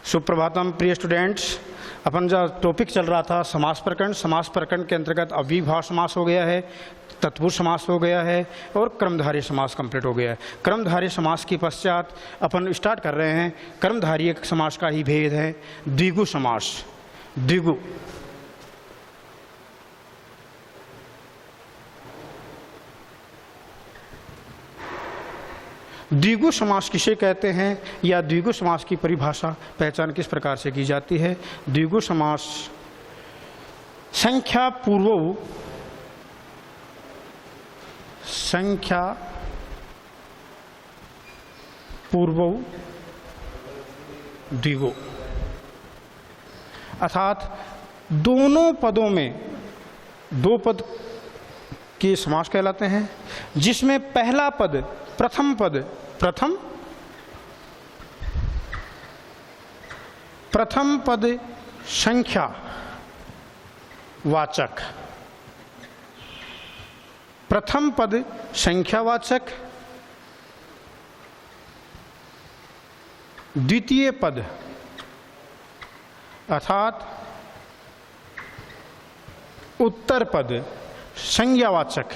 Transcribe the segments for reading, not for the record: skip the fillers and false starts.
सुप्रभातम प्रिय स्टूडेंट्स। अपन जो टॉपिक चल रहा था समास प्रकरण के अंतर्गत अव्ययीभाव समास हो गया है, तत्पुरुष समास हो गया है और कर्मधारय समास कंप्लीट हो गया है। कर्मधारय समास के पश्चात अपन स्टार्ट कर रहे हैं कर्मधारय समास का ही भेद है द्विगु समास। द्विगु समास किसे कहते हैं या द्विगु समास की परिभाषा पहचान किस प्रकार से की जाती है। द्विगु समास संख्या पूर्वौ द्विगु, अर्थात दोनों पदों में दो पद के समास कहलाते हैं, जिसमें पहला पद प्रथम पद संख्या वाचक, प्रथम पद संख्यावाचक, द्वितीय पद अर्थात उत्तर पद संज्ञावाचक।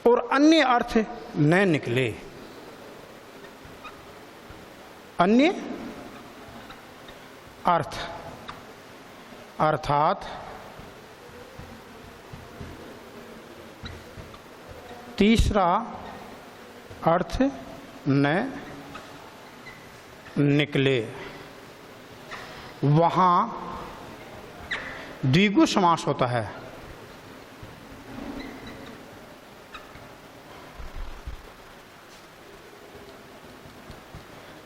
और अन्य अर्थ न निकले, अन्य अर्थ अर्थात तीसरा अर्थ न निकले, वहां द्विगु समास होता है।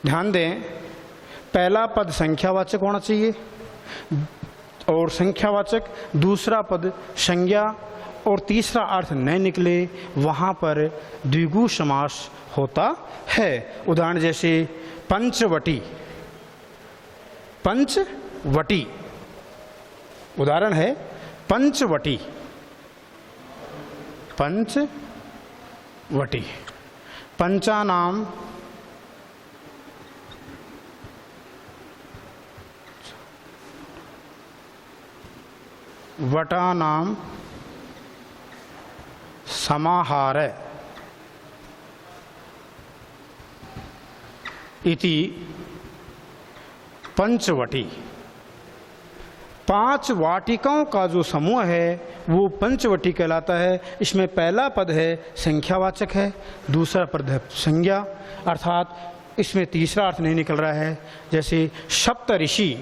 ध्यान दें, पहला पद संख्यावाचक होना चाहिए और संख्यावाचक, दूसरा पद संज्ञा और तीसरा अर्थ न निकले, वहाँ पर द्विगु समास होता है। उदाहरण जैसे पंचवटी, उदाहरण है पंचवटी, पंचानाम वटानाम समाहार इति पंचवटी। पांच वाटिकाओं का जो समूह है वो पंचवटी कहलाता है। इसमें पहला पद है संख्यावाचक है, दूसरा पद है संज्ञा, अर्थात इसमें तीसरा अर्थ नहीं निकल रहा है। जैसे सप्तऋषि,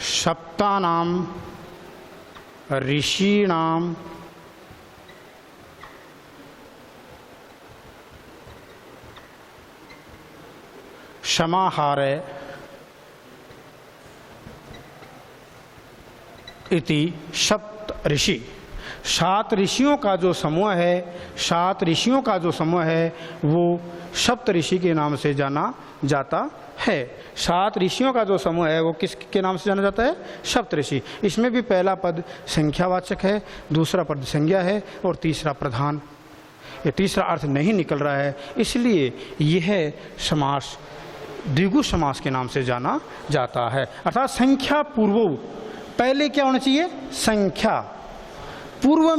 सप्तानाम ऋषीणाम समाहार इति सप्त ऋषि। सात ऋषियों का जो समूह है, वो सप्त ऋषि के नाम से जाना जाता है। सात ऋषियों का जो समूह है वो किसके नाम से जाना जाता है? सप्त ऋषि। इसमें भी पहला पद संख्यावाचक है, दूसरा पद संज्ञा है और तीसरा प्रधान। ये तीसरा अर्थ नहीं निकल रहा है, इसलिए यह समास द्विगु समास के नाम से जाना जाता है। अर्थात संख्या पूर्वो, पहले क्या होना चाहिए? संख्या, पूर्व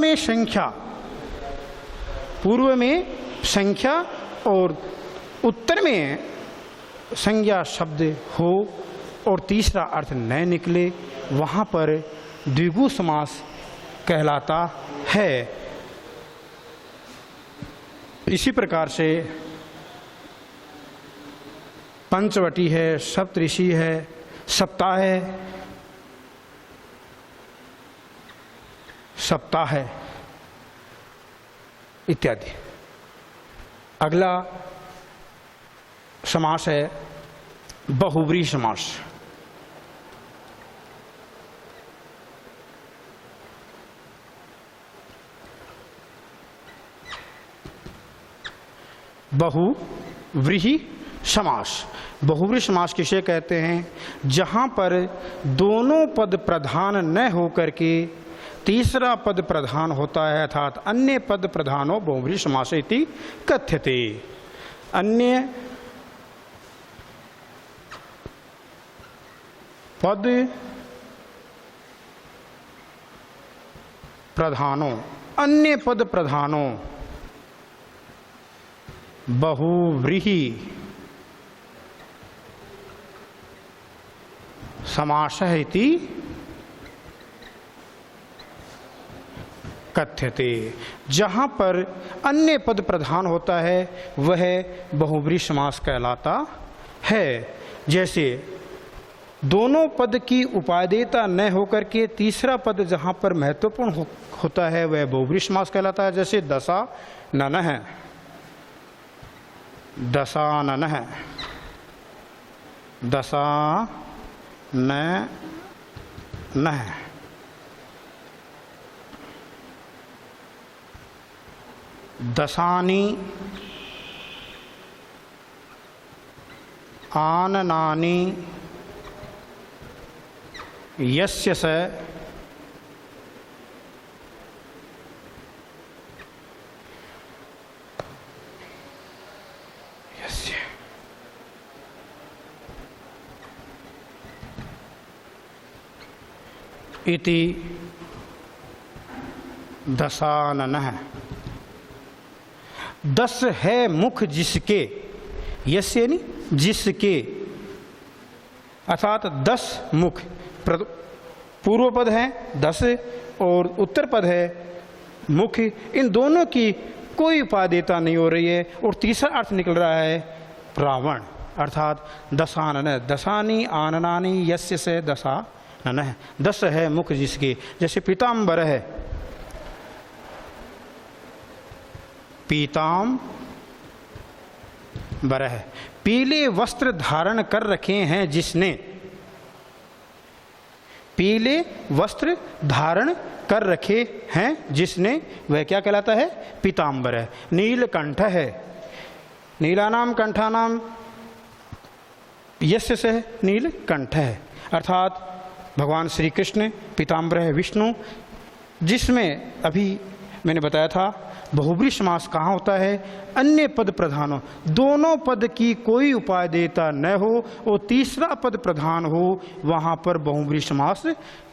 में संख्या और उत्तर में संज्ञा शब्द हो और तीसरा अर्थ न निकले, वहाँ पर द्विगु समास कहलाता है। इसी प्रकार से पंचवटी है, सप्तऋषि है, सप्ताह है इत्यादि। अगला समास है बहुब्रीहि समास। बहु बहुव्रीहि समास। बहुव्रीहि समास किसे कहते हैं? जहाँ पर दोनों पद प्रधान न होकर के तीसरा पद प्रधान होता है, अर्थात अन्य पद प्रधानो बहुव्रीहि समास इति कथ्यते। अन्य पद प्रधानों, अन्य पद प्रधानों बहुव्रीहि समासः इति कथ्यते। जहाँ पर अन्य पद प्रधान होता है वह बहुव्रीहि समास कहलाता है। जैसे दोनों पद की उपादेयता न होकर के तीसरा पद जहाँ पर महत्वपूर्ण होता है वह बहुव्रीहि समास कहलाता है। जैसे दशाननः, दशाननः, दशाननः, दशानि, आननानि, यस्य स, यस्य, इति दशाननः। 10 है मुख जिसके, यस्य यानी जिसके, अर्थात 10 मुख। पूर्व पद है 10 और उत्तर पद है मुख। इन दोनों की कोई उपादेयता नहीं हो रही है और तीसरा अर्थ निकल रहा है रावण, अर्थात दशानन। दशानि आननानि यस्य से दशाननः। 10 है मुख जिसके। जैसे पीताम्बर है, पीताम्बर है, पीले वस्त्र धारण कर रखे हैं जिसने, पीले वस्त्र धारण कर रखे हैं जिसने, वह क्या कहलाता है? पीताम्बर है। नीलकंठ है, नीलानाम कंठानाम यस्य से नीलकंठ है, अर्थात भगवान श्री कृष्ण पीताम्बर है विष्णु। जिसमें अभी मैंने बताया था बहुव्रीहि समास कहाँ होता है? अन्य पद प्रधानों, दोनों पद की कोई उपादेयता न हो और तीसरा पद प्रधान हो, वहाँ पर बहुव्रीहि समास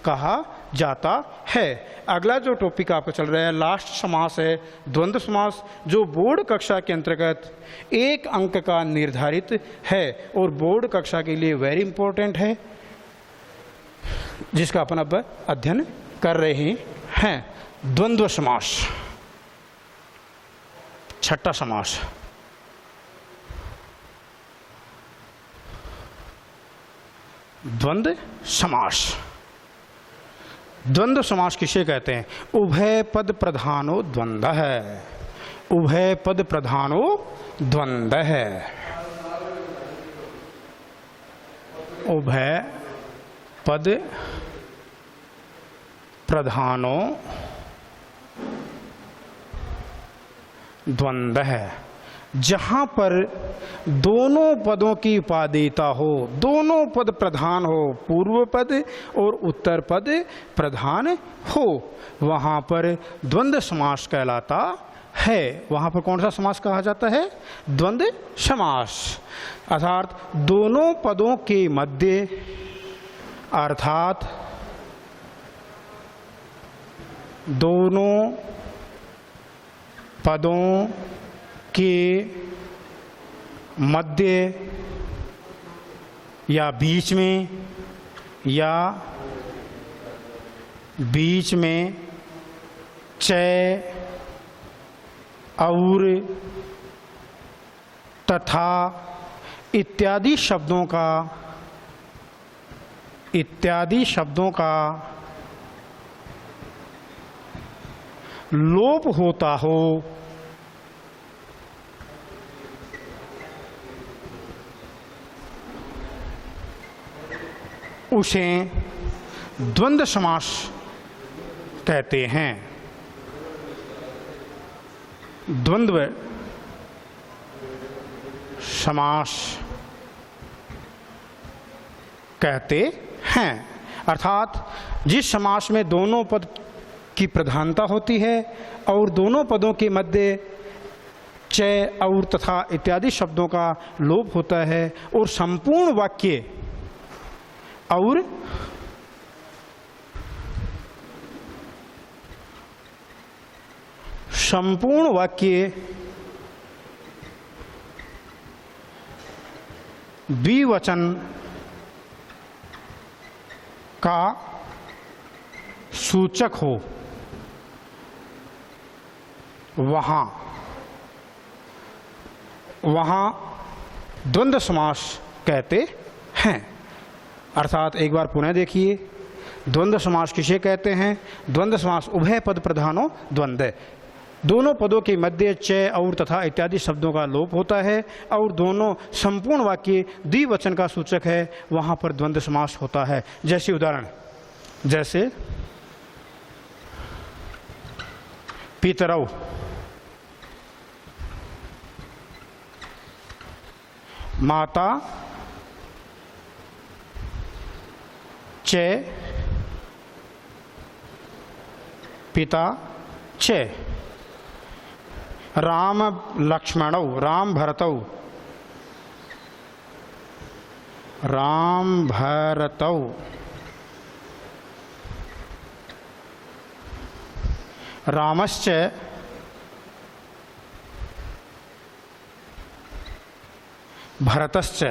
कहा जाता है। अगला जो टॉपिक आपका चल रहा है लास्ट समास है द्वंद्व समास, जो बोर्ड कक्षा के अंतर्गत 1 अंक का निर्धारित है और बोर्ड कक्षा के लिए वेरी इंपॉर्टेंट है, जिसका अपन अब अध्ययन कर रहे हैं। द्वंद्व समास, छठा समास। द्वंद्व समास। द्वंद्व समास किसे कहते हैं? उभय पद प्रधानो द्वंद्व है, उभय पद प्रधानो द्वंद्व है, उभय पद प्रधानो द्वंद्व है। जहाँ पर दोनों पदों की उपादेयता हो, दोनों पद प्रधान हो, पूर्व पद और उत्तर पद प्रधान हो, वहाँ पर द्वंद्व समास कहलाता है। वहाँ पर कौन सा समास कहा जाता है? द्वंद्व समास। अर्थात दोनों पदों के मध्य, अर्थात दोनों पदों के मध्य या बीच में, या बीच में चय और तथा इत्यादि शब्दों का लोप होता हो, उसे द्वंद्व समास कहते हैं। द्वंद्व समास कहते हैं। अर्थात जिस समास में दोनों पद की प्रधानता होती है और दोनों पदों के मध्य चय और तथा इत्यादि शब्दों का लोप होता है और संपूर्ण वाक्य और संपूर्ण वाक्य द्विवचन का सूचक हो, वहाँ द्वंद्व समास कहते हैं। अर्थात एक बार पुनः देखिए, द्वंद्व समास किसे कहते हैं? द्वंद्व समास उभय पद प्रधानो द्वंद्व, दोनों पदों के मध्य चय और तथा इत्यादि शब्दों का लोप होता है और दोनों संपूर्ण वाक्य द्विवचन का सूचक है, वहाँ पर द्वंद्व समास होता है। जैसे उदाहरण, जैसे पितरौ, माता च पिता च, राम लक्ष्मणौ, राम भरतौ, राम भरतौ, रामश्च भरतश्च,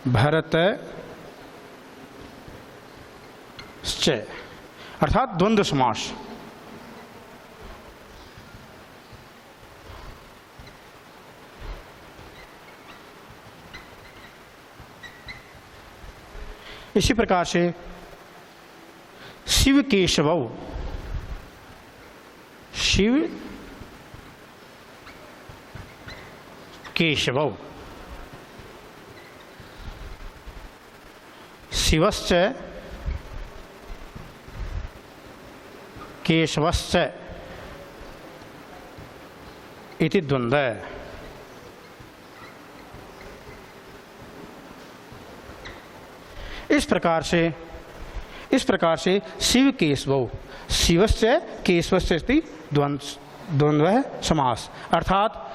भरतश्च, अर्थात द्वंद्व समास। इसी प्रकार से शिव केशवौ, शिव केशवौ, शिवश्च केशवश्च इति द्वंद्व। इस प्रकार से शिव केशवौ, शिवश्च केशवश्च इति द्वंद्व समास। अर्थात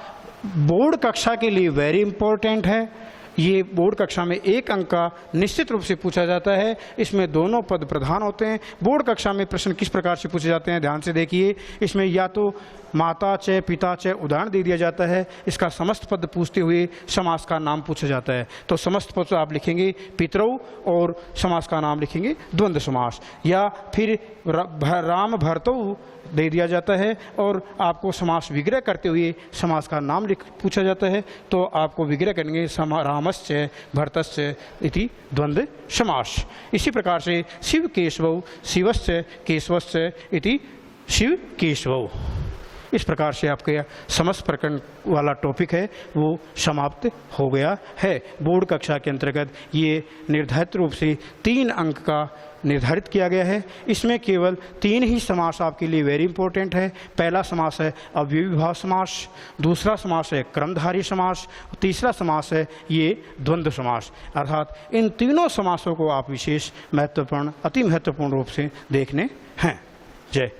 बोर्ड कक्षा के लिए वेरी इंपॉर्टेंट है। ये बोर्ड कक्षा में एक अंक का निश्चित रूप से पूछा जाता है। इसमें दोनों पद प्रधान होते हैं। बोर्ड कक्षा में प्रश्न किस प्रकार से पूछे जाते हैं, ध्यान से देखिए। इसमें या तो माता च पिता च उदाहरण दे दिया जाता है, इसका समस्त पद पूछते हुए समास का नाम पूछा जाता है। तो समस्त पद आप लिखेंगे पितरौ और समास का नाम लिखेंगे द्वंद्व समास। या फिर राम भरतौ दे दिया जाता है और आपको समास विग्रह करते हुए समास का नाम पूछा जाता है, तो आपको विग्रह करेंगे रामश्च भरतश्च इति द्वंद्व समास। इसी प्रकार से शिव केशवौ, शिवश्च केशवश्च इति शिव केशवौ। इस प्रकार से आपके समस्त प्रकरण वाला टॉपिक है वो समाप्त हो गया है। बोर्ड कक्षा के अंतर्गत ये निर्धारित रूप से 3 अंक का निर्धारित किया गया है। इसमें केवल 3 ही समास आपके लिए वेरी इंपॉर्टेंट है। पहला समास है अव्ययीभाव समास, दूसरा समास है क्रमधारी समास, तीसरा समास है ये द्वंद्व समास। अर्थात इन तीनों समासों को आप विशेष महत्वपूर्ण, अति महत्वपूर्ण रूप से देखने हैं। जय।